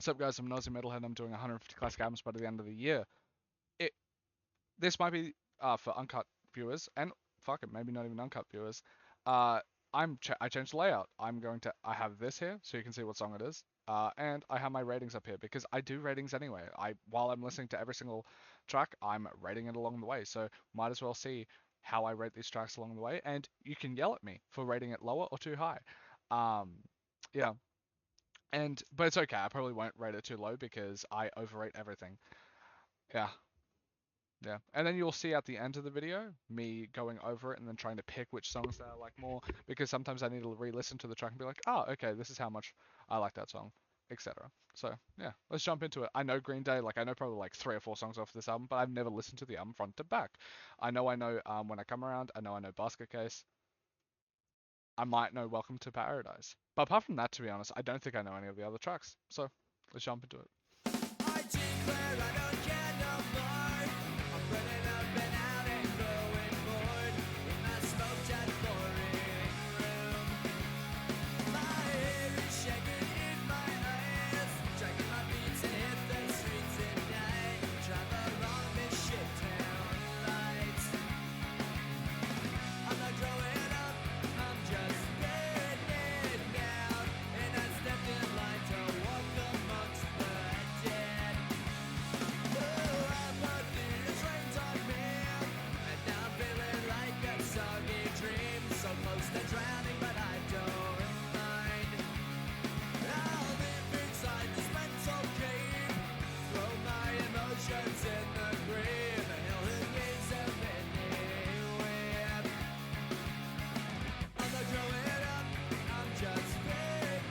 What's up, guys? I'm an AUSSIE METALHEAD. I'm doing 150 classic albums by the end of the year. This might be for uncut viewers, and fuck it, maybe not even uncut viewers. I changed the layout. I have this here, so you can see what song it is. And I have my ratings up here because I do ratings anyway. While I'm listening to every single track, I'm rating it along the way. So might as well see how I rate these tracks along the way. And you can yell at me for rating it lower or too high. Yeah. But it's okay. I probably won't rate it too low because I overrate everything. Yeah. Yeah. And then you'll see at the end of the video me going over it and then trying to pick which songs that I like more, because sometimes I need to re-listen to the track and be like, oh, okay, this is how much I like that song, etc. So yeah, let's jump into it. I know Green Day, I know probably like 3 or 4 songs off this album, but I've never listened to the album front to back. I know When I Come Around. I know Basket Case. I might know Welcome to Paradise. But apart from that, to be honest, I don't think I know any of the other tracks. So let's jump into it. I declare I don't care no more. I'm running up and out and growing bored in my smoked out boring room. My hair is shaking in my eyes, dragging my feet to hit the streets at night. Travel along this shit town lights. I'm not growing up, I'm just getting down, and I stepped in line to walk amongst the dead. Oh, apathy has rained on me, and now I'm feeling like a soggy dream, so close to drowning, but I don't mind. I'll live inside this mental cave, throw my emotions in the grave, and hell who gives them anywhere. I'm not growing up, I'm just getting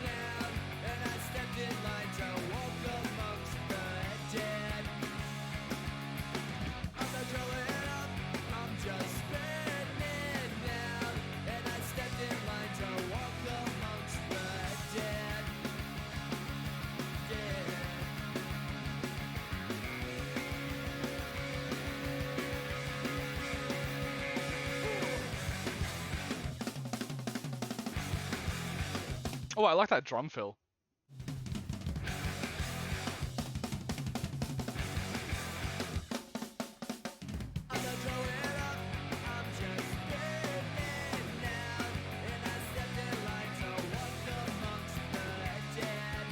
down, and I stepped in line to walk amongst the dead. I'm not growing up, I'm just getting down, and I stepped in line to walk amongst the dead. Dead. Oh, I like that drum fill. I'm not growing up, I'm just getting down, and I stepped in line to walk amongst the dead.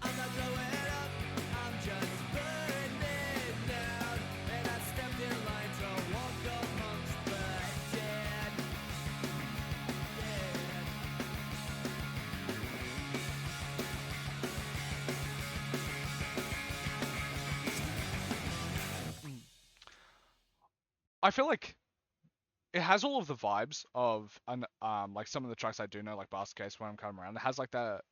I'm not growing up, I'm just burning down, and I stepped in line to walk amongst the dead. Dead. I feel like it has all of the vibes of like some of the tracks I do know, like Basket Case, When I'm Coming Around. It has like that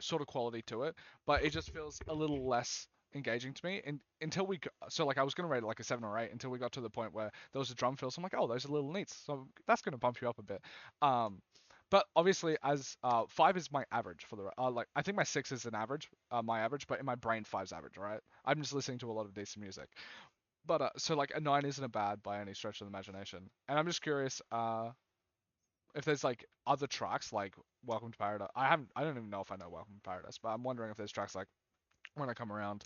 sort of quality to it, but it just feels a little less engaging to me. And until I was gonna rate it like a 7 or 8 until we got to the point where there was a drum fill. So I'm like, oh, those are little neats. So that's gonna bump you up a bit. But obviously, as 5 is my average for the like I think my 6 is an average, my average, but in my brain 5's average, right? I'm just listening to a lot of decent music. But so like a 9 isn't a bad by any stretch of the imagination. And I'm just curious if there's like other tracks like Welcome to Paradise. I don't even know if I know Welcome to Paradise, but I'm wondering if there's tracks like When I Come Around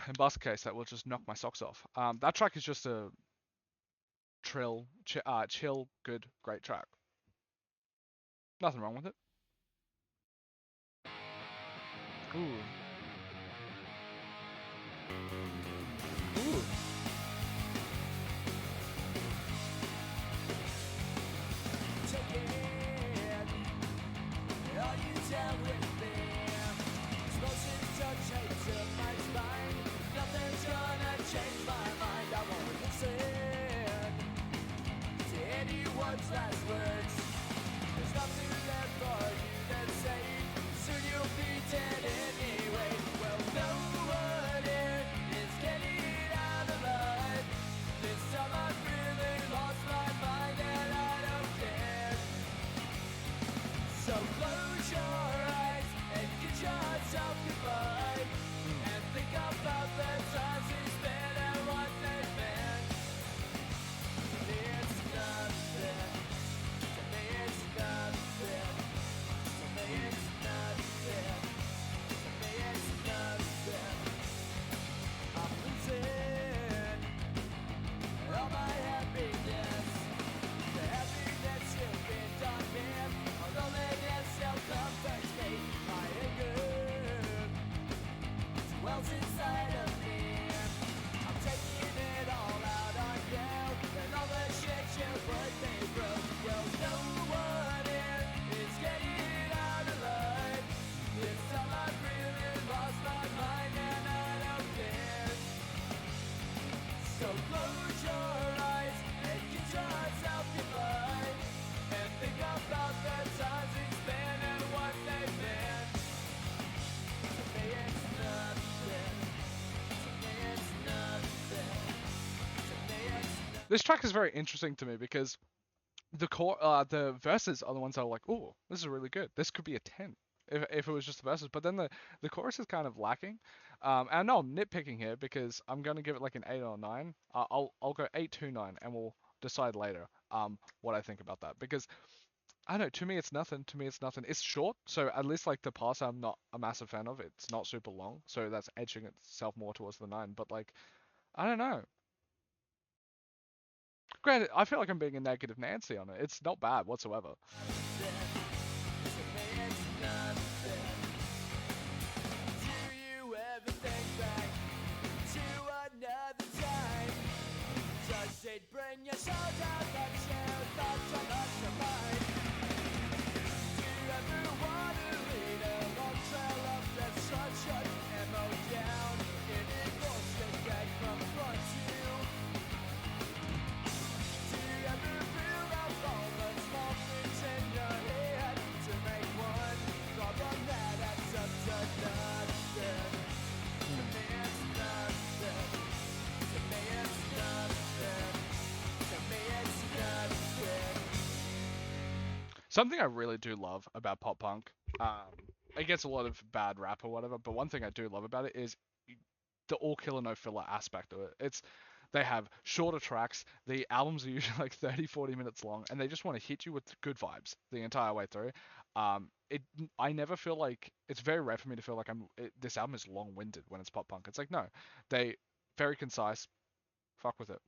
and Basket Case that will just knock my socks off. That track is just a chill, good, great track. Nothing wrong with it. Ooh. Ooh. Take it, all you down with me. Explosive touch hate to my spine. Nothing's gonna change my mind. I won't listen to anyone's last words. There's nothing left for you to say. Soon you'll be dead anyway. Well, no one here is getting out alive. This time I've really lost my mind and I don't care. So close your eyes and get yourself goodbye, and think about the times we spent and what they've been. It's nothing to This track is very interesting to me because the verses are the ones that are like, oh, this is really good. This could be a 10 if it was just the verses. But then the chorus is kind of lacking. And I know I'm nitpicking here because I'm gonna give it like an 8 or a 9. I'll go 829 and we'll decide later what I think about that because I don't know. To me, it's nothing. To me, it's nothing. It's short, so at least like the pass, I'm not a massive fan of. It's not super long, so that's edging itself more towards the 9. But like, I don't know. Granted, I feel like I'm being a negative Nancy on it. It's not bad whatsoever. Bring your soul down, but you thought you lost your mind. Do you ever want to lead a long trail of destruction? Ammo down, in it goes straight back from front to you. Do you ever feel up all the small things in your head to make one problem that adds up to nothing? To me it's nothing. To me it's nothing. Something I really do love about pop punk, it gets a lot of bad rap or whatever, but one thing I do love about it is the all killer no filler aspect of it. They have shorter tracks. The albums are usually like 30, 40 minutes long, and they just want to hit you with good vibes the entire way through. It I never feel like it's very rare for me to feel like this album is long-winded when it's pop punk. It's like no, they very concise. Fuck with it.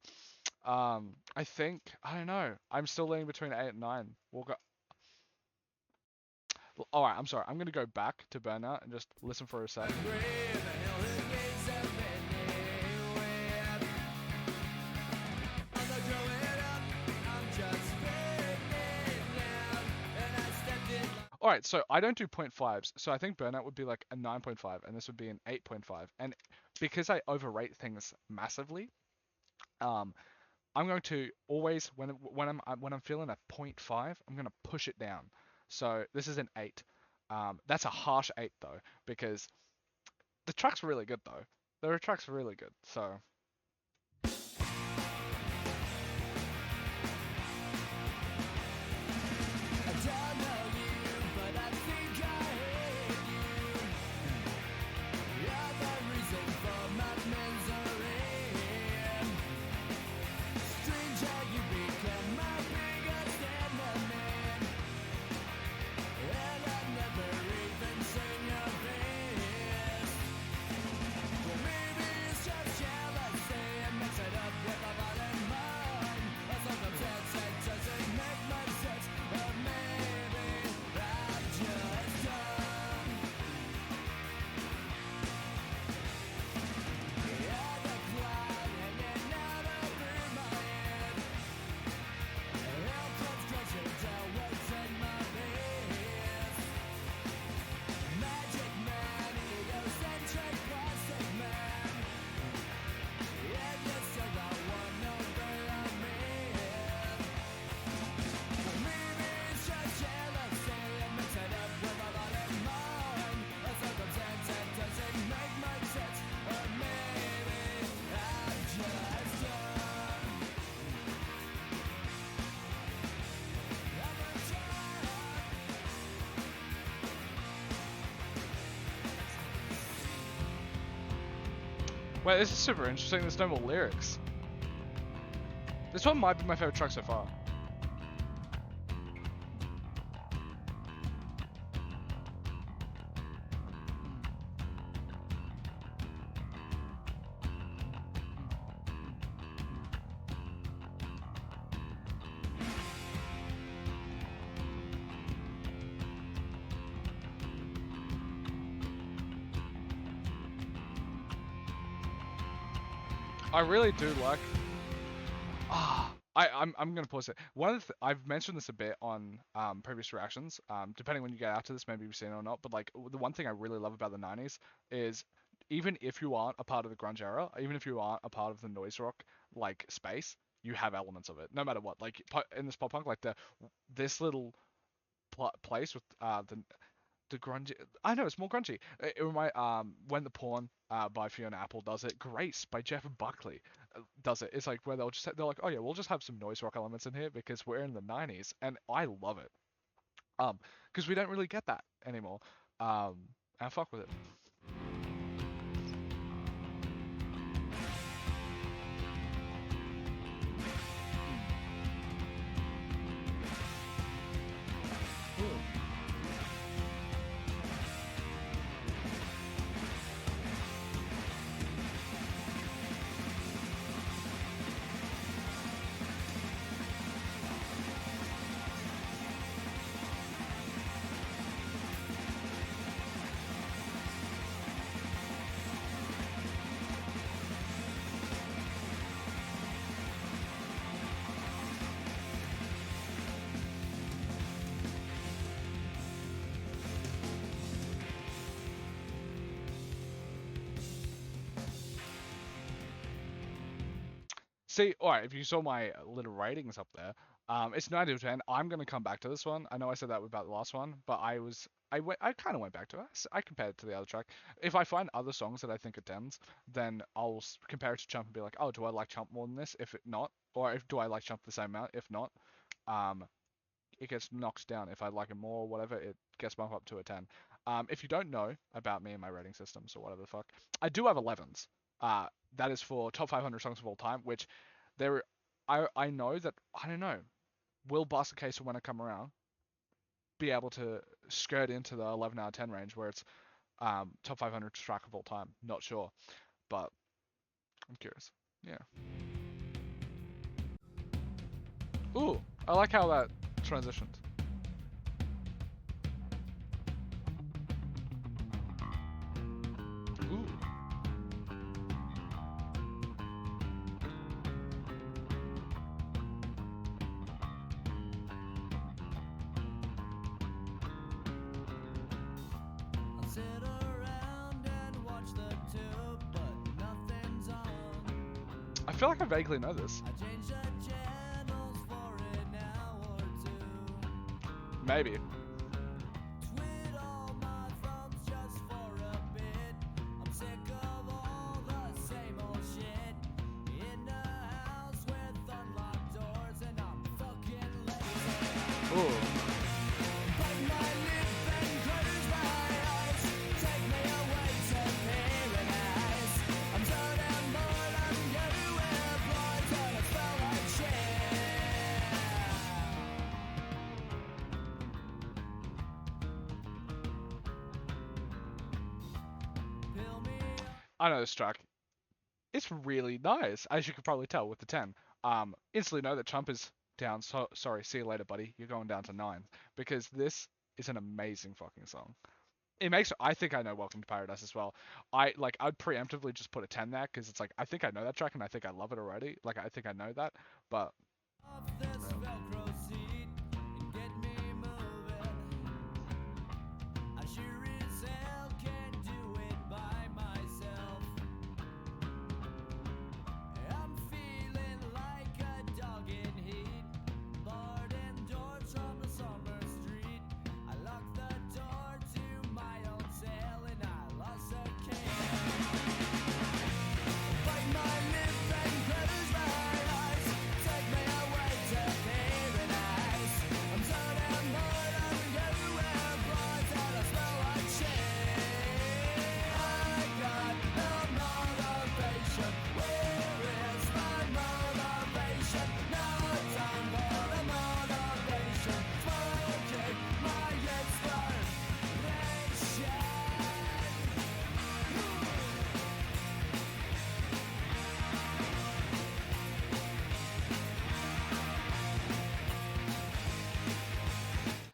I think I don't know. I'm still leaning between 8 and 9. We'll go. All right, I'm sorry. I'm gonna go back to Burnout and just listen for a sec. All right, so I don't do 0.5s, so I think Burnout would be like a 9.5, and this would be an 8.5. And because I overrate things massively, um, I'm going to always when I'm feeling a 0.5, I'm gonna push it down. So this is an 8. That's a harsh 8 though, because the track's really good though. The track's really good. So wait, this is super interesting. There's no more lyrics. This one might be my favorite track so far. I really do like. I'm gonna pause it. I've mentioned this a bit on previous reactions. Depending when you get out to this, maybe you've seen it or not. But like the one thing I really love about the '90s is even if you aren't a part of the grunge era, even if you aren't a part of the noise rock like space, you have elements of it, no matter what. Like in this pop punk, like this little place with the the grungy. I know it's more grungy. It remind When the Pawn by Fiona Apple does it. Grace by Jeff Buckley does it. It's like where they're like, oh yeah, we'll just have some noise rock elements in here because we're in the 90s, and I love it. Because we don't really get that anymore. And fuck with it. See, alright, if you saw my little ratings up there, it's 9 out of 10. I'm gonna come back to this one. I know I said that about the last one, but I kind of went back to it. I compared it to the other track. If I find other songs that I think are 10s, then I'll compare it to Chump and be like, oh, do I like Chump more than this? If it not, or if do I like Chump the same amount? If not, um, it gets knocked down. If I like it more or whatever, it gets bumped up to a 10. If you don't know about me and my rating systems or whatever the fuck, I do have 11s. That is for top 500 songs of all time, which there, I know that, I don't know, will Basket Case when I come around be able to skirt into the 11 out of 10 range where it's top 500 track of all time? Not sure, but I'm curious. Yeah. Ooh, I like how that transitioned. Ooh. I'll sit around and watch the tube, but nothing's on. I feel like I vaguely know this. I change the channels for an hour or two. Maybe. Twiddle my thumbs just for a bit. I'm sick of all the same old shit. In a house with unlocked doors, and I'm fucking lazy. Ooh. Bite my lip and close my eyes. Take me away to paradise. I'm so damn bored, I'm gonna wear blinds and I smell like shit. Fill me up. I know this track. It's really nice, as you could probably tell with the 10. Instantly know that Chump is down. So sorry, see you later, buddy. You're going down to 9 because this is an amazing fucking song. It makes, I think I know Welcome to Paradise as well. I'd preemptively just put a 10 there because it's like I think I know that track and I think I love it already. Like I think I know that, but Off this Velcro seat and get me moving. I sure as hell can't do it by myself. I'm feeling like a dog in heat, barred indoors on the summer street. I locked the door to my old cell and I lost a key. Bite my lip and close my eyes. Take me away to paradise. I'm so damn bored, I'm gonna wear blinds and I smell like shit. I got no motivation. Where is my motivation? No time for the motivation. Smoking my inspiration.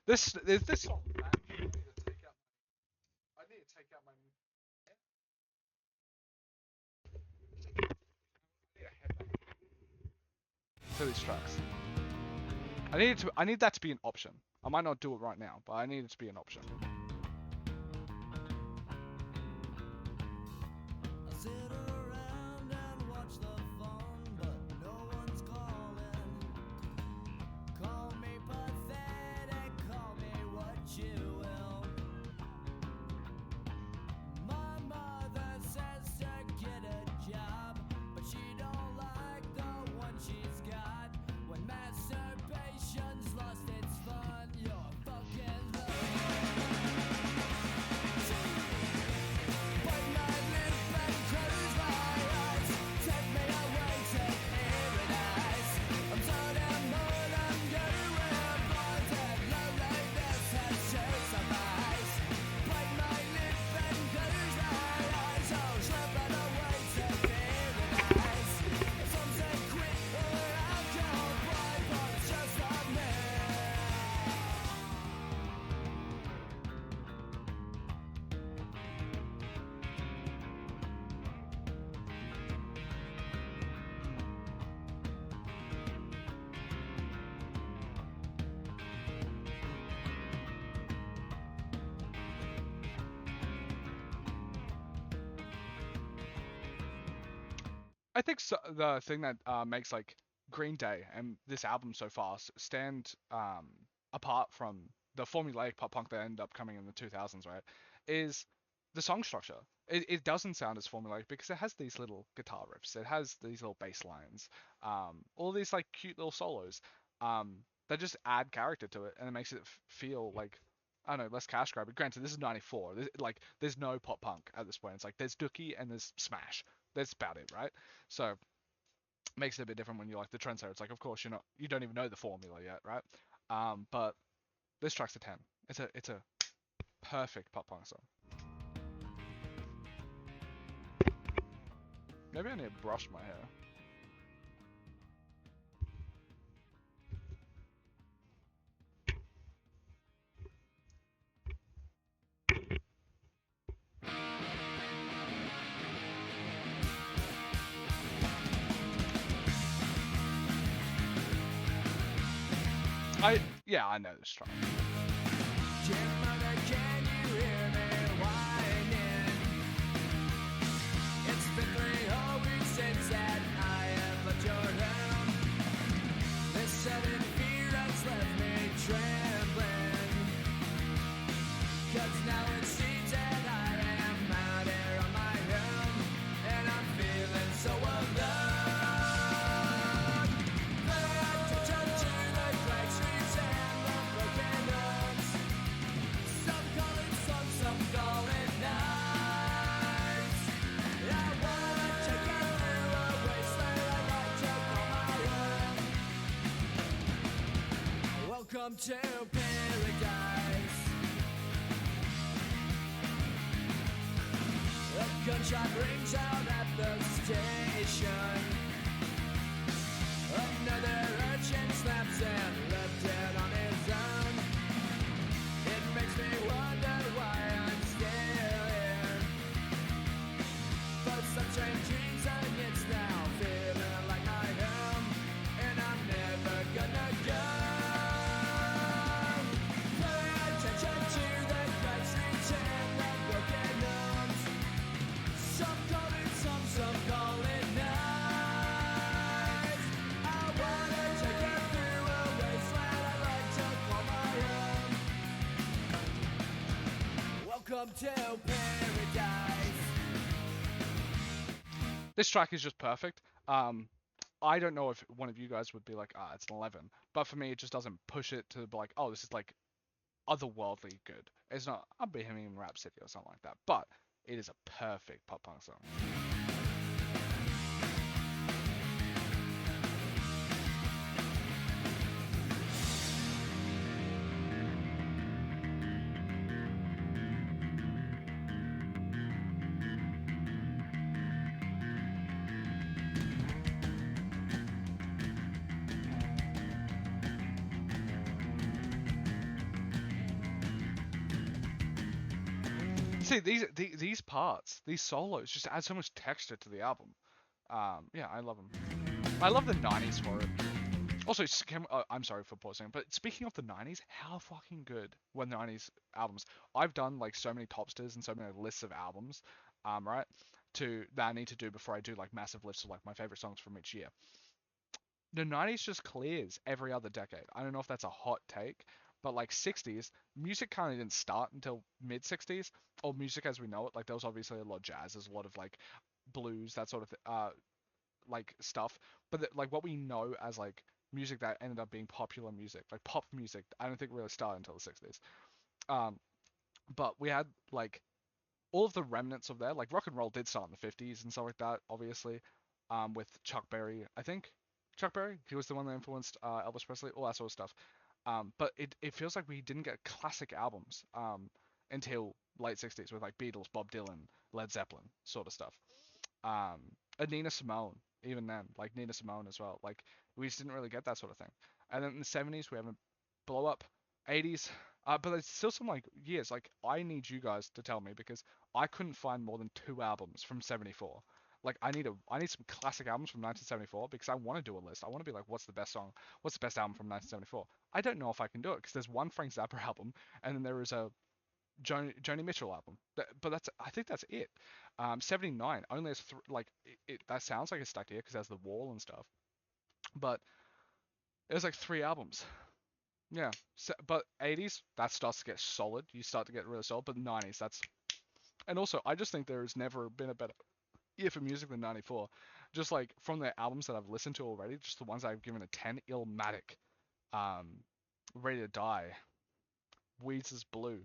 this song. Man, I need to take out my. To these tracks. I need that to be an option. I might not do it right now, but I need it to be an option. I sit around and watch the phone, but no one's calling. Call me pathetic, call me what you will. I think so, the thing that makes like Green Day and this album so far stand apart from the formulaic pop punk that ended up coming in the 2000s, right, is the song structure. It doesn't sound as formulaic because it has these little guitar riffs, it has these little bass lines, all these like cute little solos that just add character to it, and it makes it feel like, I don't know, less cash grabby. Granted, this is '94. There's no pop punk at this point. It's like there's Dookie and there's Smash. That's about it, right? So makes it a bit different when you're like the trendsetter. It's like, of course, you don't even know the formula yet, right? But this track's a 10. It's a perfect pop punk song. Maybe I need to brush my hair. I know this track. Mother, can you hear me whining? It's been 3 whole weeks since that I have left your home. This sudden fear has left me trembling. 'Cause now it seems that I am out here on my own, and I'm feeling so alone. Welcome to paradise. A gunshot rings out at the station. Another urchin snaps and left dead on his own. It makes me wonder why I'm still here. But some strange dreams and it's now feeling like my home, and I'm never gonna go. Welcome to paradise. This track is just perfect. I don't know if one of you guys would be like, it's an 11, but for me, it just doesn't push it to be like, oh, this is like otherworldly good. It's not a Bohemian Rhapsody or something like that, but it is a perfect pop punk song. See, these parts, these solos, just add so much texture to the album. Yeah, I love them. I love the '90s for it. Also, I'm sorry for pausing, but speaking of the '90s, how fucking good were the '90s albums? I've done like so many topsters and so many lists of albums, right, that I need to do before I do like massive lists of like my favorite songs from each year. The '90s just clears every other decade. I don't know if that's a hot take, but like '60s, music kind of didn't start until mid '60s, or music as we know it. Like there was obviously a lot of jazz, there's a lot of like blues, that sort of like stuff. But like what we know as like music that ended up being popular music, like pop music, I don't think really started until the '60s. Um, but we had like all of the remnants of that. Like rock and roll did start in the '50s and stuff like that, obviously. With Chuck Berry, I think. Chuck Berry, he was the one that influenced Elvis Presley, all that sort of stuff. But it feels like we didn't get classic albums until late '60s with like Beatles, Bob Dylan, Led Zeppelin, sort of stuff. And Nina Simone, even then, like Nina Simone as well. Like we just didn't really get that sort of thing. And then in the '70s we have a blow up. '80s, but there's still some like years. Like I need you guys to tell me because I couldn't find more than 2 albums from '74. Like I need some classic albums from 1974 because I want to do a list. I want to be like, what's the best song? What's the best album from 1974? I don't know if I can do it because there's one Frank Zappa album and then there is a Joni Mitchell album. But I think that's it. 79 only has that sounds like a stacked year because it has the wall and stuff. But it was like 3 albums. Yeah. But 80s, that starts to get solid. You start to get really solid. But 90s, that's. And also, I just think there has never been a better year for music than 94. Just like from the albums that I've listened to already, just the ones I've given a 10, Illmatic, um, Ready to Die, Weezer Blue,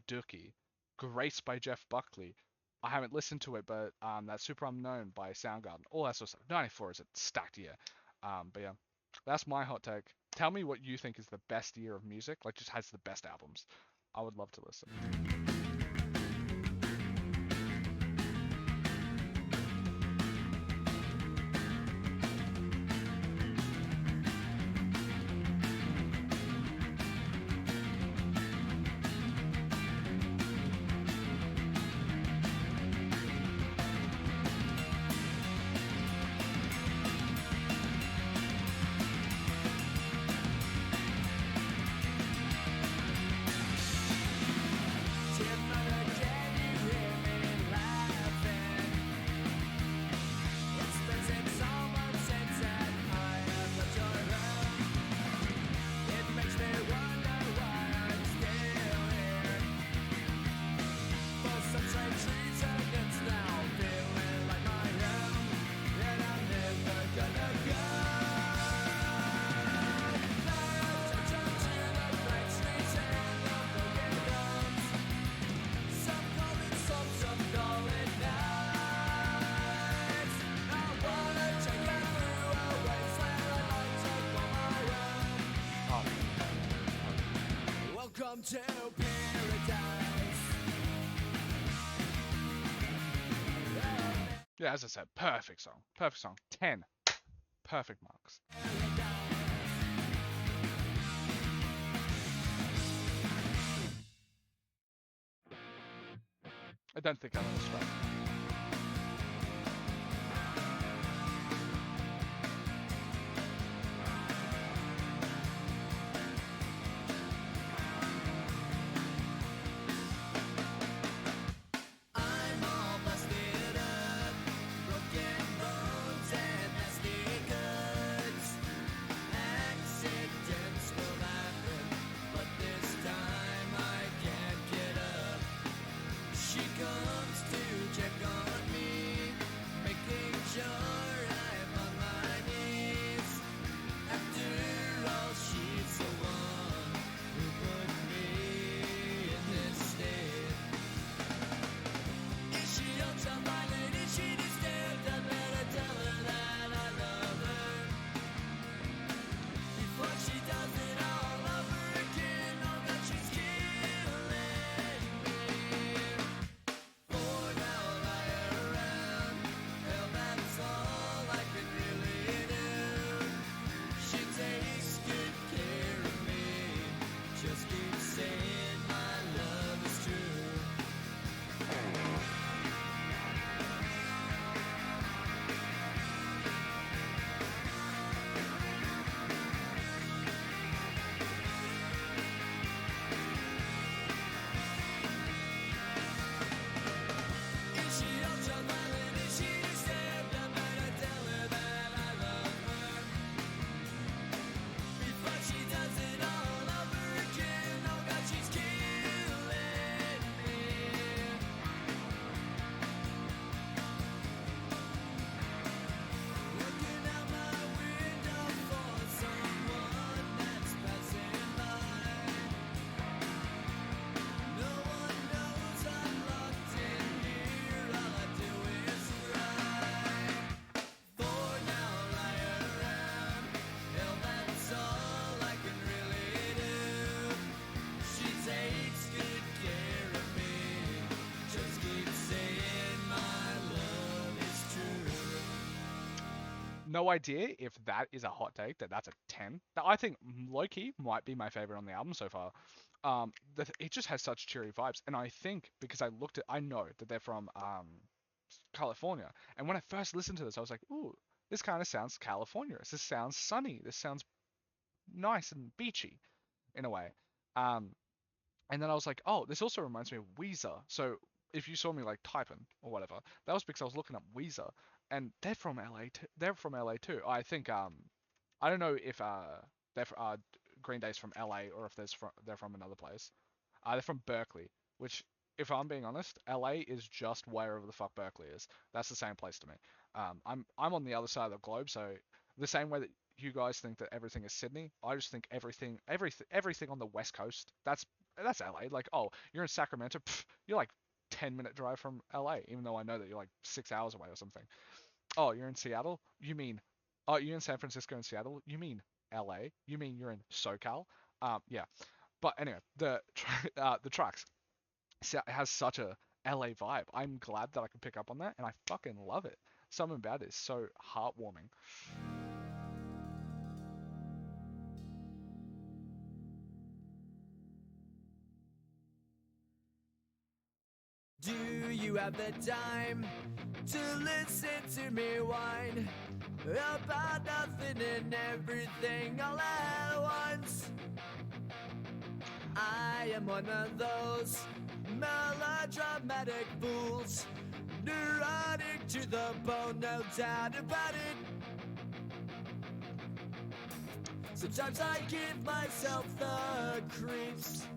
Dookie, Grace by Jeff Buckley. I haven't listened to it, but that Super Unknown by Soundgarden, all that sort of stuff. 94 is a stacked year. But yeah, that's my hot take. Tell me what you think is the best year of music, like just has the best albums. I would love to listen. Welcome to paradise. Yeah, as I said, perfect song. Perfect song. 10. Perfect marks. I don't think I'm on the strike. I'm all busted up, broken bones and nasty goods. Accidents will happen, but this time I can't get up. She comes to check on me, making sure I'm on my knees. After all, she's the one who put me in this state. Is she ultraviolet? Is she disturbed? I better tell her that I love her before she does it all over again. Oh God, she's killing me. For now, lie around. Hell, that's all I can really do. She takes good care of me. Just keep saying my love is true. Is she ultraviolet? Is she disturbed? I better tell her that I love her before she does it all over again. Oh God, she's killing me. Looking out my window for someone that's passing by. No one knows I'm locked in here. All I do is cry. For now, lie around. Hell, that's all I can really do. She takes good care of me. Just keep saying my love is true. No idea if that is a hot take, that's a 10. I think low-key might be my favorite on the album so far. It just has such cheery vibes. And I think because I know that they're from California. And when I first listened to this, I was like, ooh, this kind of sounds California. This sounds sunny. This sounds nice and beachy in a way. Um, And then I was like, oh, this also reminds me of Weezer. So if you saw me like typing or whatever, that was because I was looking up Weezer, and they're from LA too. They're from LA too. I think I don't know if Green Day's from LA or if they're from another place. They're from Berkeley, which, if I'm being honest, LA is just wherever the fuck Berkeley is. That's the same place to me. I'm on the other side of the globe, so the same way that you guys think that everything is Sydney, I just think everything on the West Coast, that's LA. Like, oh, you're in Sacramento, pff, you're like 10-minute drive from LA, even though I know that you're like 6 hours away or something. Oh, you're in Seattle? You mean, oh, you're in San Francisco and Seattle? You mean LA? You mean you're in SoCal? Yeah. But anyway, the tracks it has such a LA vibe. I'm glad that I could pick up on that, and I fucking love it. Something about it is so heartwarming. Do you have the time to listen to me whine about nothing and everything all at once? I am one of those melodramatic fools, neurotic to the bone, no doubt about it. Sometimes I give myself the creeps.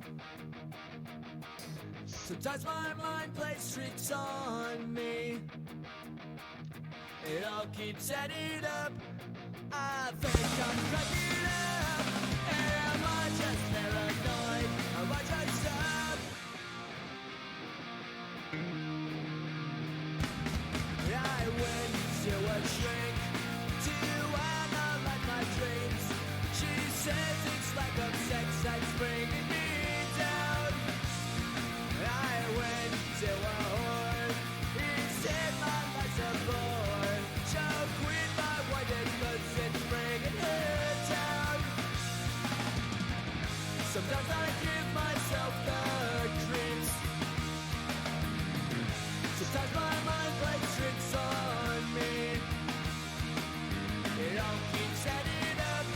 Sometimes my mind plays tricks on me. It all keeps adding up. I think I'm cracking up. Am I just paranoid? Am I just up? I went to a shrink to analyze my dreams. She says it's like a sex that's bringing me down. I went to a whore. He said my life's a bore. Choke with my white cause it's bringing her down. Sometimes I give myself the creeps. Sometimes my mind plays tricks on me. It all keeps adding up.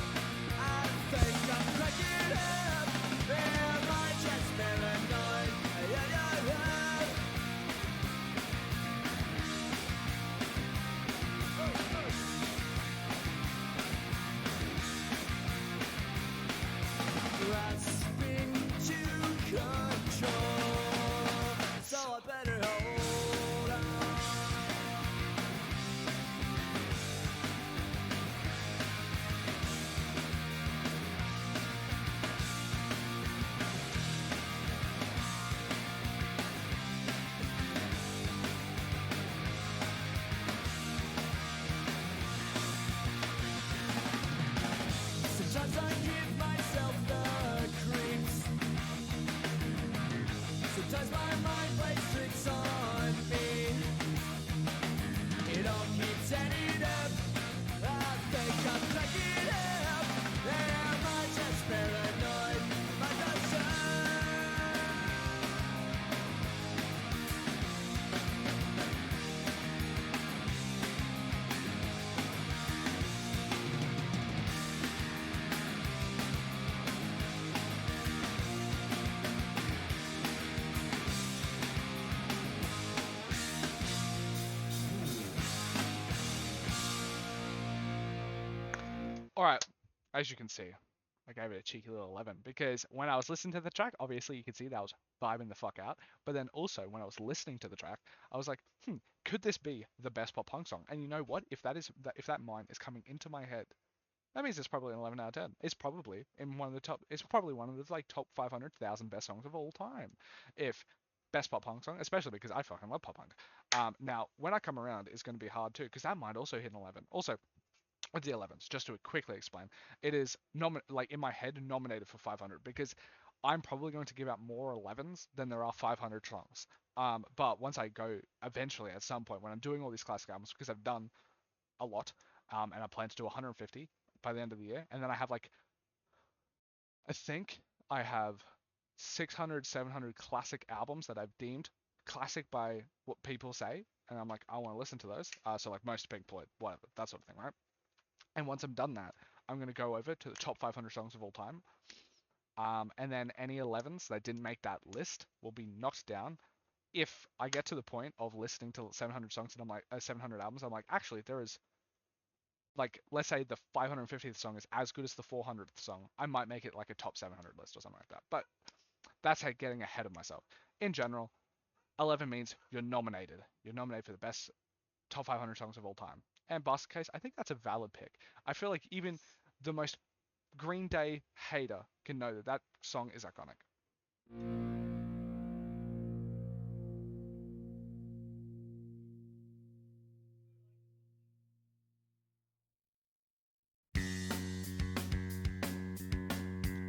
I think I'm cracking up. Am I just paranoid? Grasping to control, so I better hold on. Sometimes I give myself the creeps. Sometimes my mind plays tricks on me. It all keeps adding up. I think I'm cracking up. Am I just paranoid? Am I just Alright, as you can see, I gave it a cheeky little 11 because when I was listening to the track, obviously you could see that I was vibing the fuck out. But then also when I was listening to the track, I was like, could this be the best pop punk song? And you know what? If that mind is coming into my head, that means it's probably an 11 out of 10. It's probably in one of the top. It's probably one of the like top 500,000 best songs of all time. If best pop punk song, especially because I fucking love pop punk. Now when I come around, it's going to be hard too because that might also hit an 11. Also, with the 11s, just to quickly explain, it is like in my head nominated for 500 because I'm probably going to give out more 11s than there are 500 songs. But once I go eventually at some point when I'm doing all these classic albums, because I've done a lot, and I plan to do 150 by the end of the year, and then I have like I think I have 600, 700 classic albums that I've deemed classic by what people say, and I'm like I want to listen to those. So like most Pink Floyd, whatever, that sort of thing, right? And once I'm done that, I'm going to go over to the top 500 songs of all time. And then any 11s that didn't make that list will be knocked down. If I get to the point of listening to 700 songs and I'm like 700 albums, I'm like, actually, there is like, let's say the 550th song is as good as the 400th song, I might make it like a top 700 list or something like that. But that's getting ahead of myself. In general, 11 means you're nominated. You're nominated for the best top 500 songs of all time. And Basket Case, I think that's a valid pick. I feel like even the most Green Day hater can know that that song is iconic.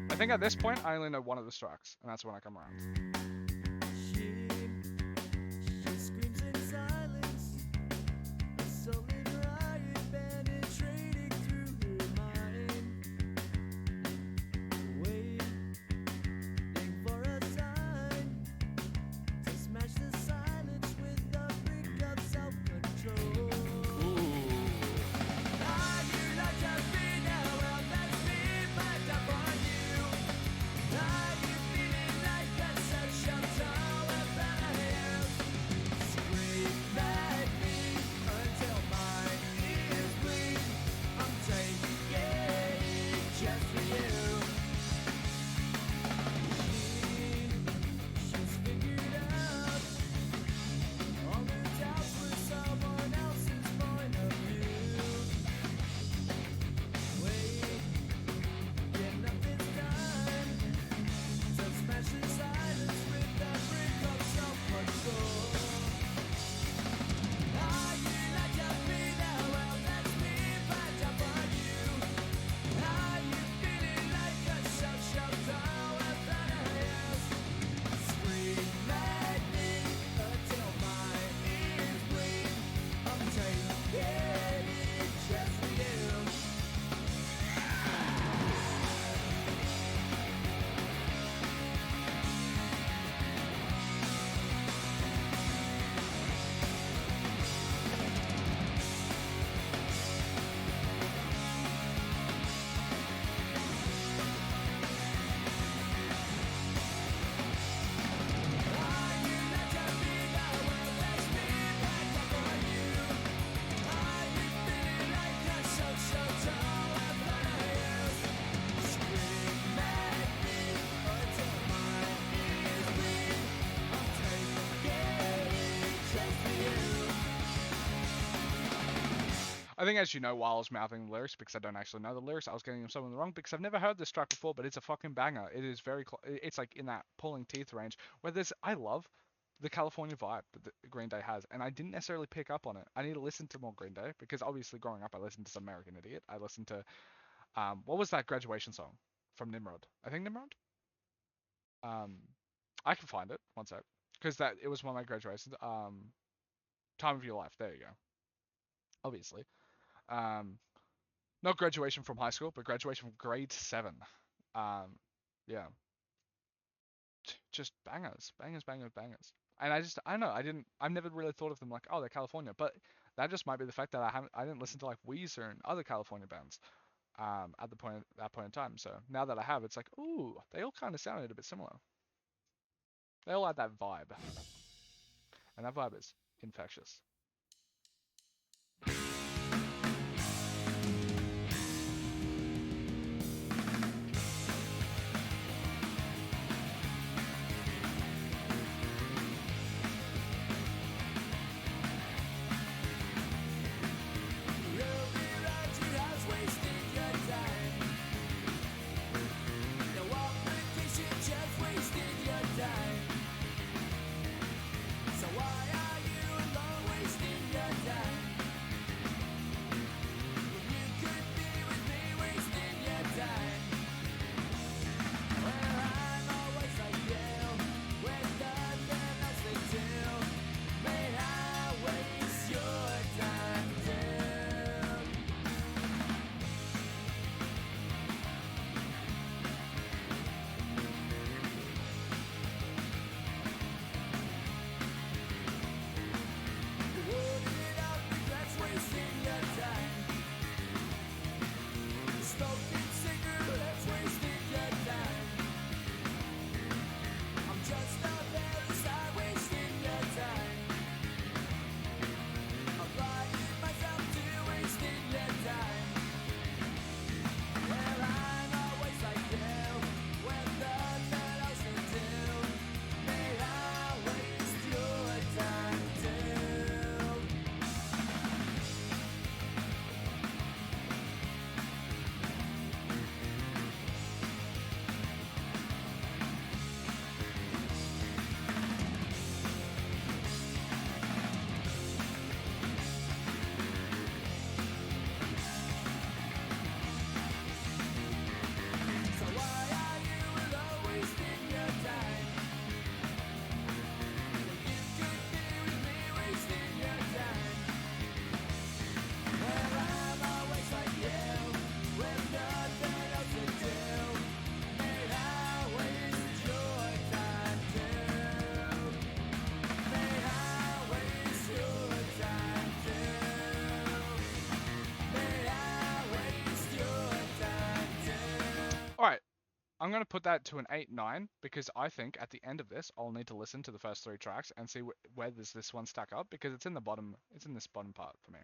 I think at this point, I only know one of the tracks, and that's When I Come Around. She screams in silence, a sullen riot penetrating through her mind, waiting for a sign to smash the silence with a brick of self-control. Are you not just me now? Well, that's me back up on you. Are you feeling like a social tower that I have? Scream at me until my ears bleed. I'm taking it just for you. She's figured out all the doubts with someone else's point of view. Wait, yeah, nothing's done. So smash the silence with that brick of self-control. Are you not just me now? Well, that's me back up on you. Are you feeling like a social tower that I ask? Scream at me until my ears bleed. I'm taking it just for you. I think, as you know, while I was mouthing the lyrics, because I don't actually know the lyrics, I was getting some of them wrong because I've never heard this track before, but it's a fucking banger. It is very, it's like in that pulling teeth range where I love the California vibe that Green Day has, and I didn't necessarily pick up on it. I need to listen to more Green Day because obviously growing up, I listened to some American Idiot. I listened to, what was that graduation song from Nimrod? I think Nimrod. Um, I can find it one sec because it was one of my graduations. Time of Your Life. There you go. Obviously. Um, Not graduation from high school, but graduation from grade 7. Um, yeah, just bangers, bangers, bangers, bangers. And I don't know, I've never really thought of them like, oh, they're California, but that just might be the fact that I didn't listen to like Weezer and other California bands, at that point in time. So now that I have, it's like, ooh, they all kind of sounded a bit similar. They all had that vibe, and that vibe is infectious. So why are you always I'm gonna put that to an 8-9 because I think at the end of this I'll need to listen to the first 3 tracks and see where does this one stack up because it's in the bottom. It's in this bottom part for me.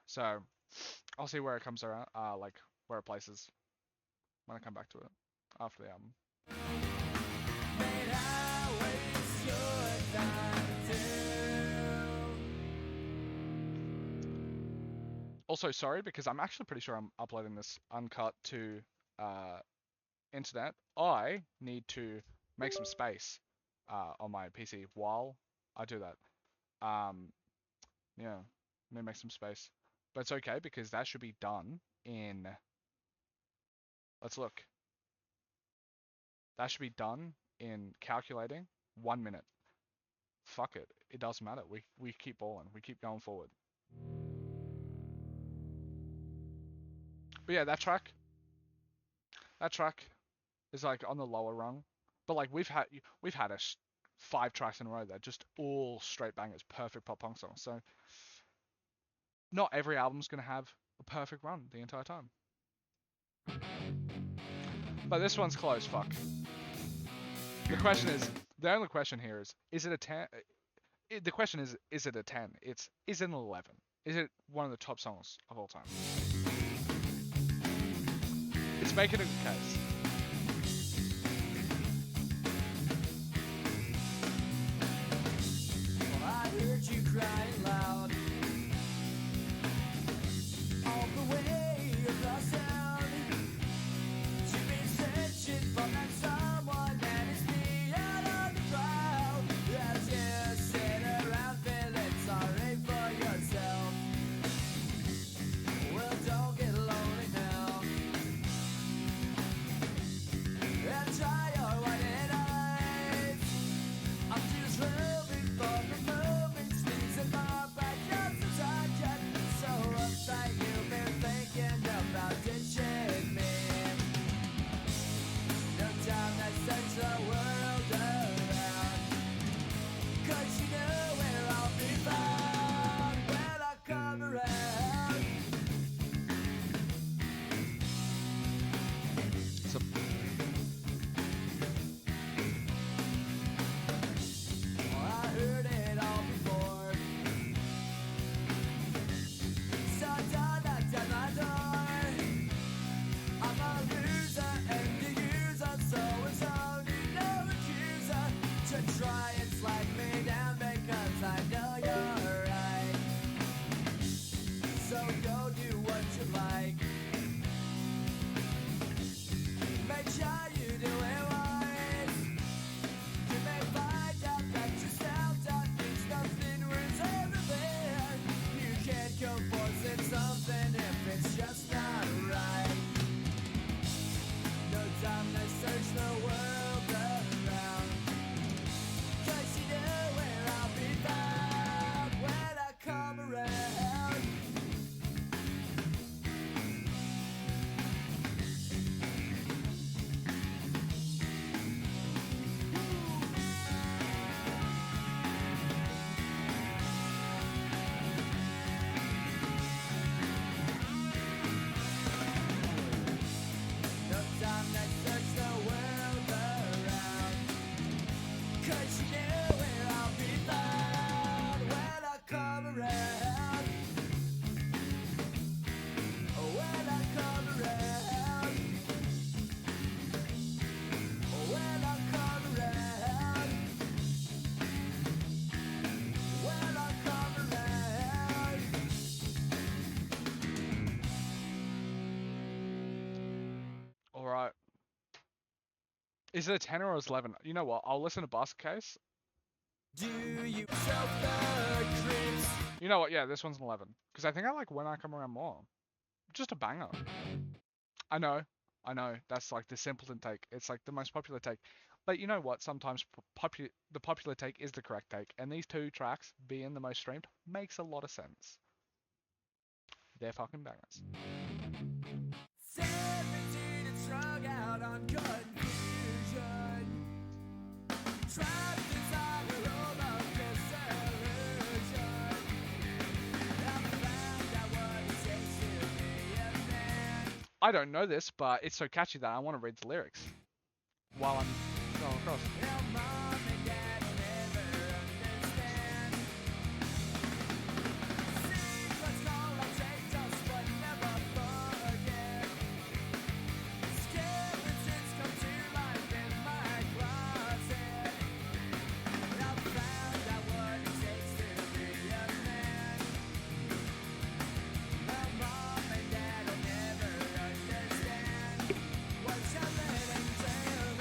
So I'll see where it comes around. Like where it places when I come back to it after the album. Mate, I waste your time too. Also, sorry because I'm actually pretty sure I'm uploading this uncut to internet. I need to make some space on my PC while I do that. Yeah, let me make some space. But it's okay because that should be done in. Let's look. That should be done in calculating 1 minute. Fuck it. It doesn't matter. We keep balling. We keep going forward. But yeah, that track is like on the lower rung. But like we've had 5 tracks in a row that just all straight bangers, perfect pop punk songs. So not every album's gonna have a perfect run the entire time. But this one's close. Fuck. The only question here is it a 10? The question is it a 10? Is it an 11? Is it one of the top songs of all time? It's making a good case. Well, I heard you crying loud all the way across town. You've been searching for that someone that is me out of the crowd. As you sit around feeling sorry for yourself. Well, don't get lonely now. And try your white eyes. I'm just hoping for the moments things in my back just a touch. So uptight you've been thinking about ditching me. No time to search the world around. 'Cause you know where I'll be found when I come around. So, Well, I heard it all before. So don't knock down my door. I'm a loser and a user, so it's only no accuser to try and slap me down because I know you're right. So go do what you like. Make sure you do it wise. You may find out that yourself don't means nothing worth everything. You can't go forcing something if it's just not right. No time to search the world around. 'Cause you know where I'll be found when I come around. No time to search the world around. 'Cause you know where I'll be found when I come around. When I come around. When I come around. When I come around. all right. Is it a 10 or is it 11? You know what? I'll listen to Basket Case. Do you self the creeps? You know what? Yeah, this one's an 11 because I think I like When I Come Around more. Just a banger. I know. That's like the simpleton take. It's like the most popular take. But you know what? Sometimes the popular take is the correct take, and these 2 tracks being the most streamed makes a lot of sense. They're fucking bangers. 17 and strung out on confusion. Trapped inside a roll of disillusion. I found out what it takes to be a man. I don't know this, but it's so catchy that I want to read the lyrics. while I'm going across. Now mom and dad will never understand. Secrets call and take us, but never forget. Skeletons come to life in my closet. I've found out what it takes to be a man. Now mom and dad will never understand what's happening to me.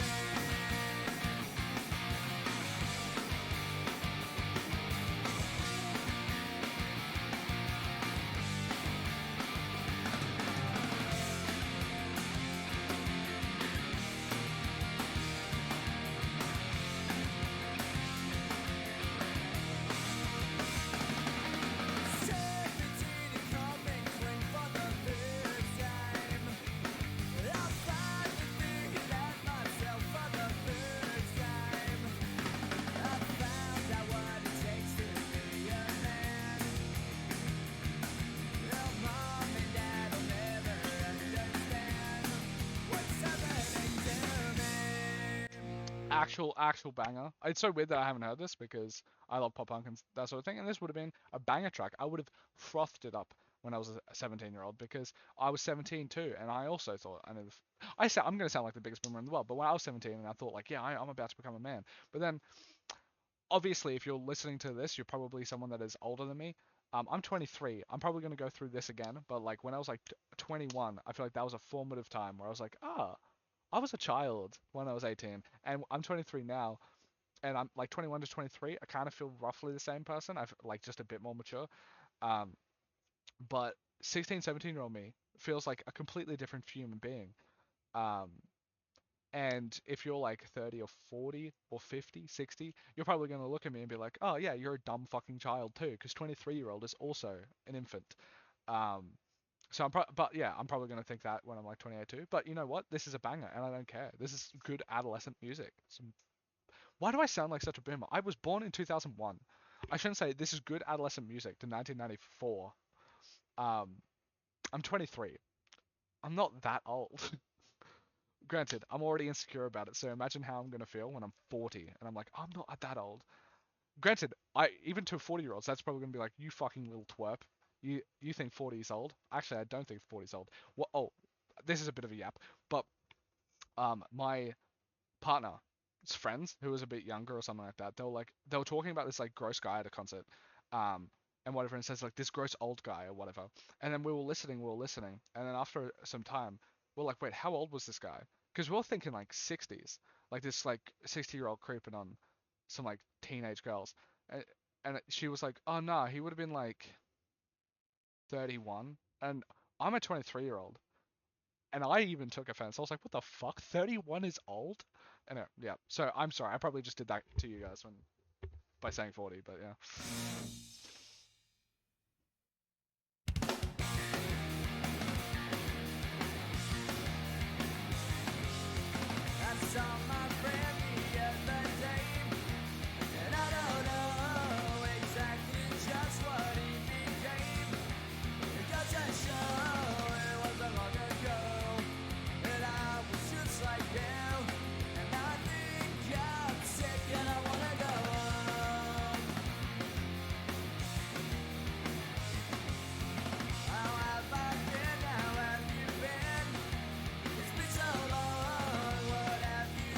Actual banger. It's so weird that I haven't heard this because I love pop punk and that sort of thing. And this would have been a banger track. I would have frothed it up when I was a 17-year-old because I was 17 too, and I also thought I'm gonna sound like the biggest boomer in the world, but when I was 17 and I thought like, yeah, I'm about to become a man. But then, obviously, if you're listening to this, you're probably someone that is older than me. I'm 23. I'm probably gonna go through this again, but like when I was like 21, I feel like that was a formative time where I was like, I was a child when I was 18, and I'm 23 now, and I'm like 21 to 23. I kind of feel roughly the same person. I've like just a bit more mature. Um, but 16, 17-year-old me feels like a completely different human being. Um, and if you're like 30 or 40 or 50, 60, you're probably going to look at me and be like, oh yeah, you're a dumb fucking child too, because 23-year-old is also an infant. Um, so but yeah, I'm probably going to think that when I'm like 28 too. But you know what? This is a banger, and I don't care. This is good adolescent music. Why do I sound like such a boomer? I was born in 2001. I shouldn't say this is good adolescent music to 1994. Um, I'm 23. I'm not that old. Granted, I'm already insecure about it, so imagine how I'm gonna feel when I'm 40 and I'm like, I'm not that old. Granted, I even to 40-year-olds, that's probably gonna be like, you fucking little twerp. You think 40 is old? Actually, I don't think 40 is old. Well, oh, this is a bit of a yap, but my partner's friends who was a bit younger or something like that, they were talking about this like gross guy at a concert, um, and whatever, and it says like this gross old guy or whatever. And then we were listening, and then after some time, we're like, wait, how old was this guy? Because we we're thinking like 60s, like this like 60-year-old creeping on some like teenage girls, and she was like, oh no, he would have been like 31, and I'm a 23-year-old. And I even took offense. I was like, what the fuck? 31 is old? And yeah. So I'm sorry. I probably just did that to you guys by saying 40, but yeah. I saw my friend the other day, and I don't know exactly just what he became. It goes to show it wasn't long ago, and I was just like him. And I think I'm sick and I wanna go home. How have I been? How have you been? It's been so long. What have you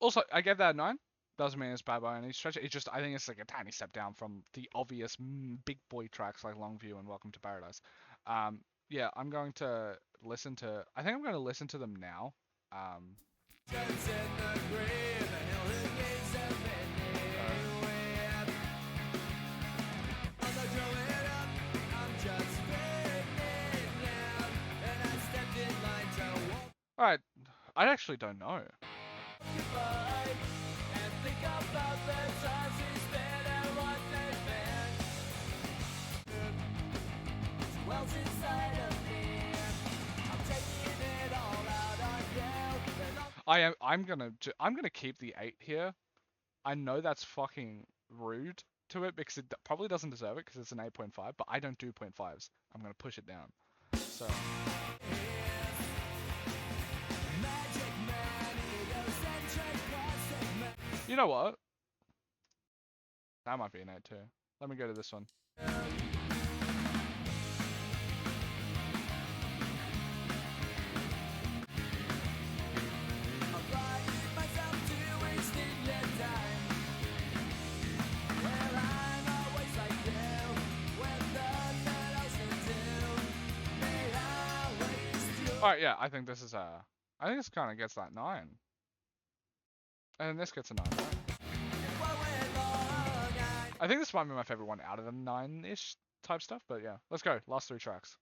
Also, I gave that a 9. Doesn't mean it's bad by any stretch. It's just, I think it's like a tiny step down from the obvious big boy tracks like Longview and Welcome to Paradise. Yeah, I'm going to listen to. I think I'm going to listen to them now. All right, I actually don't know. I'm gonna keep the 8 here. I know that's fucking rude to it because it probably doesn't deserve it because it's an 8.5, but I don't do 0.5s. I'm gonna push it down. So. You know what? That might be an 8 too. Let me go to this one. Alright, yeah, I think this is I think this kind of gets that 9. And this gets a 9, right? I think this might be my favorite one out of the 9-ish type stuff, but yeah. Let's go. Last 3 tracks.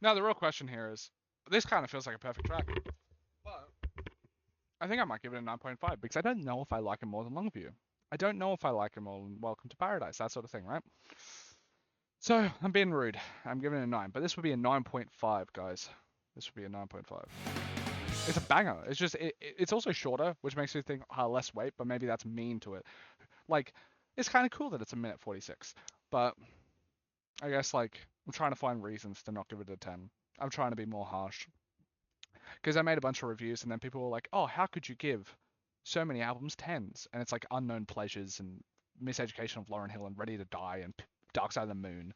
Now, the real question here is, this kind of feels like a perfect track, but I think I might give it a 9.5 because I don't know if I like it more than Longview. I don't know if I like it more than Welcome to Paradise, that sort of thing, right? So, I'm being rude. I'm giving it a 9, but this would be a 9.5, guys. This would be a 9.5. It's a banger. It's just, it's also shorter, which makes me think less weight, but maybe that's mean to it. Like, it's kind of cool that it's a minute 46, but I guess, like, I'm trying to find reasons to not give it a 10. I'm trying to be more harsh. Because I made a bunch of reviews and then people were like, oh, how could you give so many albums 10s? And it's like Unknown Pleasures and Miseducation of Lauryn Hill and Ready to Die and Dark Side of the Moon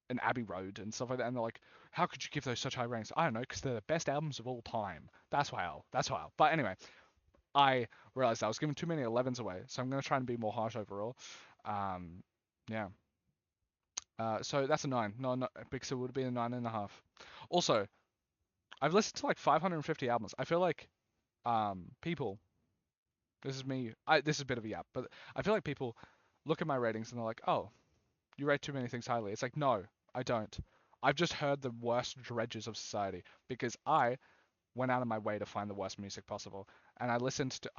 and Abbey Road and stuff like that. And they're like, how could you give those such high ratings? I don't know, because they're the best albums of all time. That's why. But anyway, I realized I was giving too many 11s away. So I'm going to try and be more harsh overall. Yeah. So that's a 9. No, because it would be a 9.5. Also, I've listened to like 550 albums. I feel like people, this is me, this is a bit of a yap, but I feel like people look at my ratings and they're like, oh, you rate too many things highly. It's like, no, I don't. I've just heard the worst dredges of society because I went out of my way to find the worst music possible. And I listened to,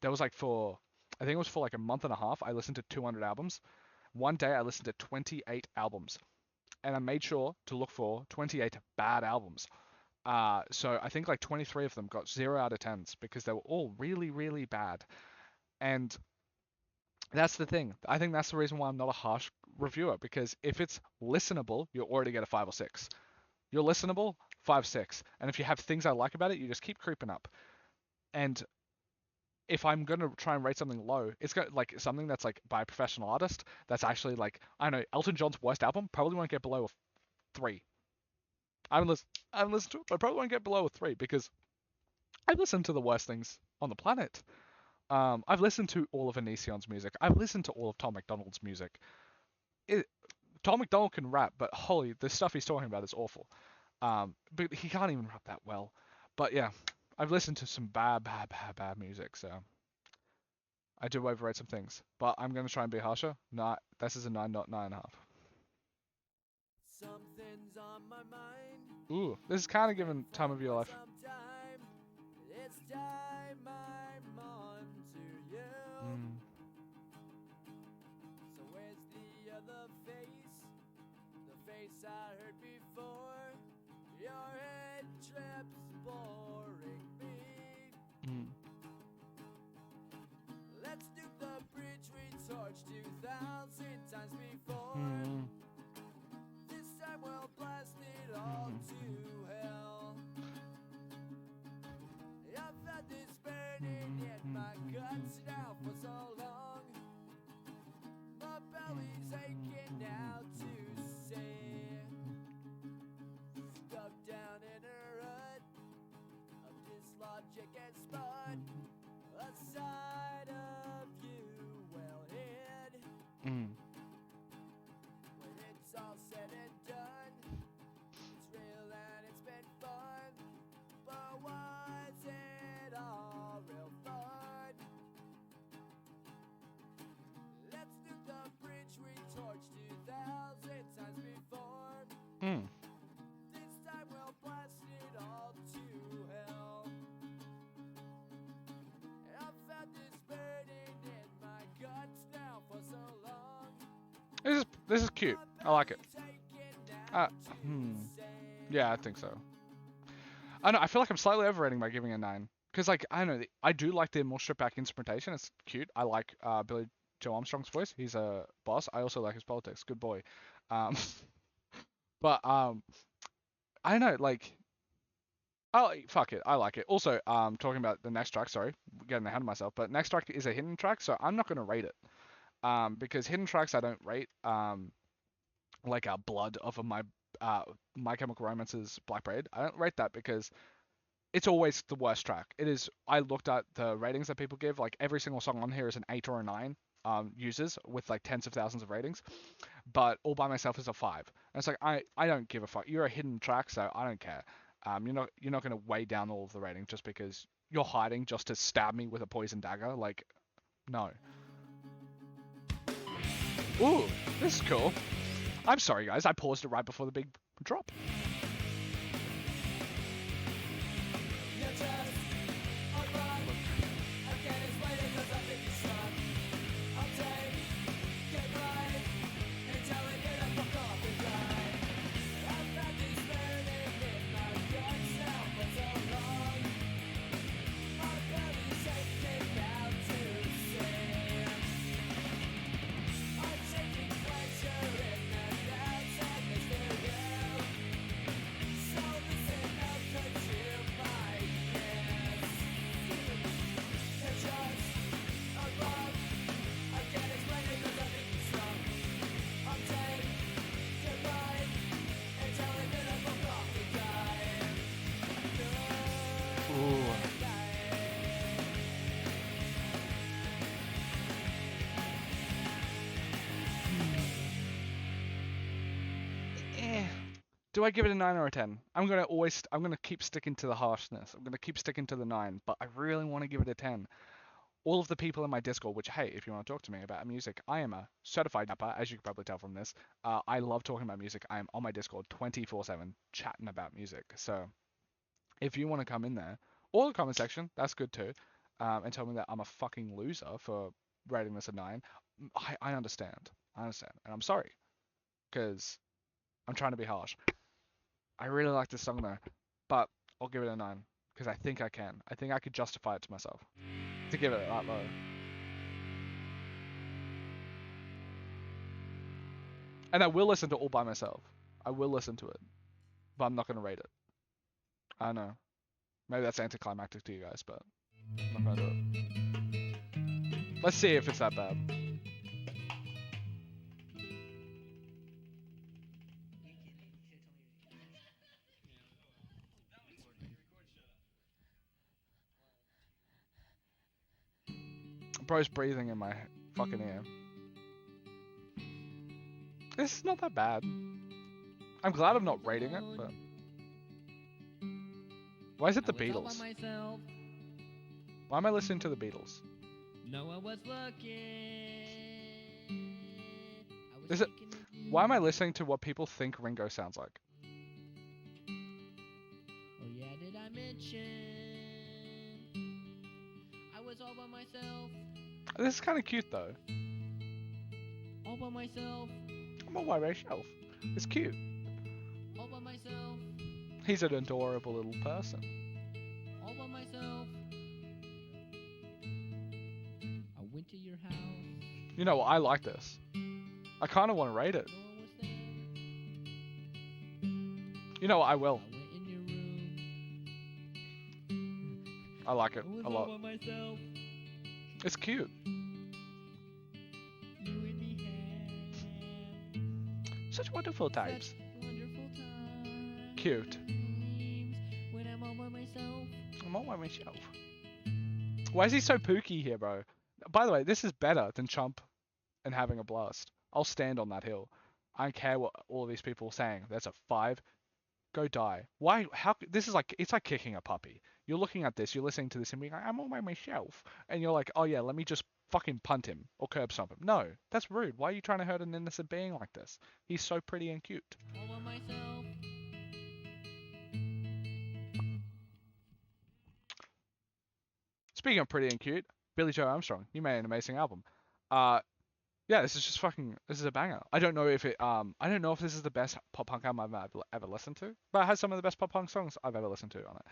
there was like I think it was for like a month and a half, I listened to 200 albums. One day I listened to 28 albums. And I made sure to look for 28 bad albums. So I think like 23 of them got 0 out of 10s because they were all really, really bad. And That's the thing. I think that's the reason why I'm not a harsh reviewer, because if it's listenable, you already get a 5 or 6. You're listenable, 5, 6. And if you have things I like about it, you just keep creeping up. And if I'm gonna try and rate something low, it's got like something that's like by a professional artist that's actually like, I don't know, Elton John's worst album probably won't get below a 3. I haven't listened to it, but I probably won't get below a 3 because I've listened to the worst things on the planet. I've listened to all of Onision's music. I've listened to all of Tom McDonald's music. It, Tom McDonald can rap, but holy, the stuff he's talking about is awful. But he can't even rap that well. But yeah, I've listened to some bad music, so I do overrate some things. But I'm gonna try and be harsher. Not this is a 9, not 9.5. Something's on my mind. Ooh, this is kind of given time of your life. Sometime it's time I'm on to you. Mm. So where's the other face? The face I heard before. Your head trips boring me. Mm. Let's do the bridge we torched 2,000 times before. Mm. This time we'll blast it all to hell. I've had this burning in my guts now for so long. My belly's aching now to say. Stuck down in a rut of dislogic and spud. A side of you well hid. Mm. When it's all said and done, it's real and it's been fun. But was it all real fun? Let's do the bridge we torched 2,000 times before. Mm. This time we'll blast it all to hell. I've had this burning in my guts now for so long. This is cute. I like it. Yeah, I think so. I know. I feel like I'm slightly overrating by giving it a 9. Because like I know I do like the more stripped back instrumentation. It's cute. I like Billy Joe Armstrong's voice. He's a boss. I also like his politics. Good boy. Um, but I don't know. Like, fuck it. I like it. Also, talking about the next track. Sorry, getting ahead of myself. But next track is a hidden track, so I'm not gonna rate it. Because hidden tracks I don't rate. Like Blood of My Chemical Romance's Black Braid. I don't rate that because it's always the worst track. It is. I looked at the ratings that people give. Like every single song on here is an 8 or a 9. Users with like tens of thousands of ratings, but All by Myself is a 5. And it's like I don't give a fuck. You're a hidden track, so I don't care. You're not gonna weigh down all of the rating just because you're hiding just to stab me with a poison dagger. Like, no. Ooh, this is cool. I'm sorry, guys. I paused it right before the big drop. You're just a rock. I can't explain it 'cause I think you suck. I'll take it right and tell it get the fuck off and die. I've had this burning in my guts now for so long. My belly's aching now to say. I'm taking pleasure in the doubts and mystery. So listen up 'cause you might guess. You're just a bug. I can't explain it 'cause I think you suck. I'm dead, goodbye, and tell it that I fuck off and die. Ooh. Do I give it a 9 or a 10? I'm gonna keep sticking to the harshness. I'm gonna keep sticking to the 9, but I really want to give it a 10. All of the people in my Discord, which, hey, if you want to talk to me about music, I am a certified napper, as you can probably tell from this. I love talking about music. I am on my Discord 24/7 chatting about music. So if you want to come in there, or the comment section, that's good too, and tell me that I'm a fucking loser for rating this a 9, I understand. I understand. And I'm sorry, because I'm trying to be harsh. I really like this song though, but I'll give it a 9 because I think I can. I think I could justify it to myself to give it that low. And I will listen to All By Myself. I will listen to it. But I'm not going to rate it. I know. Maybe that's anticlimactic to you guys, but I'm not going to do it. Let's see if it's that bad. Bro's breathing in my fucking ear. This is not that bad. I'm glad I'm not rating it, but... Why is it the Beatles? Why am I listening to the Beatles? No one was looking. Is it... Why am I listening to what people think Ringo sounds like? Oh yeah, did I mention I was all by myself? This is kind of cute, though. All by myself. I'm all by myself. It's cute. All by myself. He's an adorable little person. All by myself. I went to your house. You know what? I like this. I kind of want to rate it. No one was there. You know what? I will. I went in your room. I like it I was a all lot. by myself. It's cute. You and me had Such wonderful times. such wonderful times. Cute. When I'm all by myself. I'm all by myself. Why is he so pooky here, bro? By the way, this is better than Chump and Having a Blast. I'll stand on that hill. I don't care what all of these people are saying. That's a 5. Go die. Why? How? This is like, it's like kicking a puppy. You're looking at this, you're listening to this and being like, I'm all by myself. And you're like, oh yeah, let me just fucking punt him or curb stomp him. No, that's rude. Why are you trying to hurt an innocent being like this? He's so pretty and cute. All by myself. Speaking of pretty and cute, Billy Joe Armstrong, you made an amazing album. Yeah, this is just fucking, this is a banger. I don't know if this is the best pop punk album I've ever listened to, but it has some of the best pop punk songs I've ever listened to on it.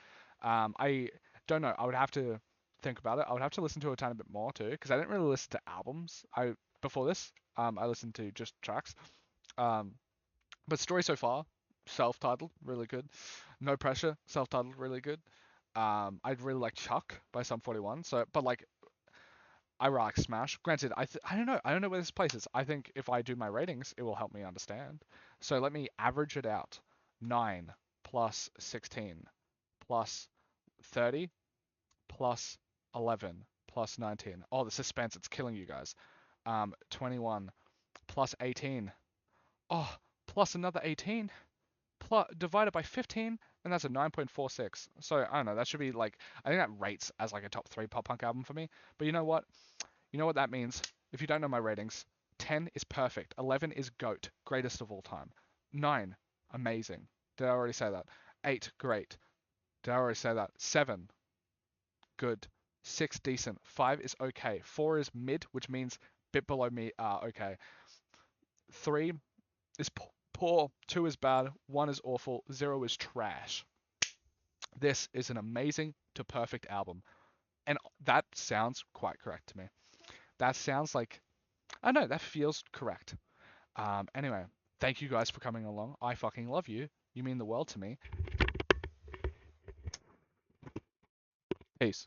I don't know. I would have to think about it. I would have to listen to it a tiny bit more too, because I didn't really listen to albums. Before this, I listened to just tracks. But Story So Far, self-titled, really good. No Pressure, self-titled, really good. I'd really like Chuck by Sum 41. So, but like, I like Smash. Granted, I don't know. I don't know where this places. I think if I do my ratings, it will help me understand. So let me average it out. 9 plus 16 plus 30 plus 11 plus 19. Oh, the suspense, it's killing you guys. 21 plus 18. Oh, plus another 18. Plus, divided by 15, and that's a 9.46. So, I don't know, that should be like, I think that rates as like a top 3 pop punk album for me. But you know what? You know what that means? If you don't know my ratings, 10 is perfect. 11 is GOAT, greatest of all time. 9, amazing. Did I already say that? 8, great. Did I already say that? 7, good. 6, decent. 5 is okay. 4 is mid, which means bit below me, okay. 3 is poor. 2 is bad. 1 is awful. 0 is trash. This is an amazing to perfect album. And that sounds quite correct to me. That sounds like, I don't know, that feels correct. Anyway, thank you guys for coming along. I fucking love you. You mean the world to me. Peace.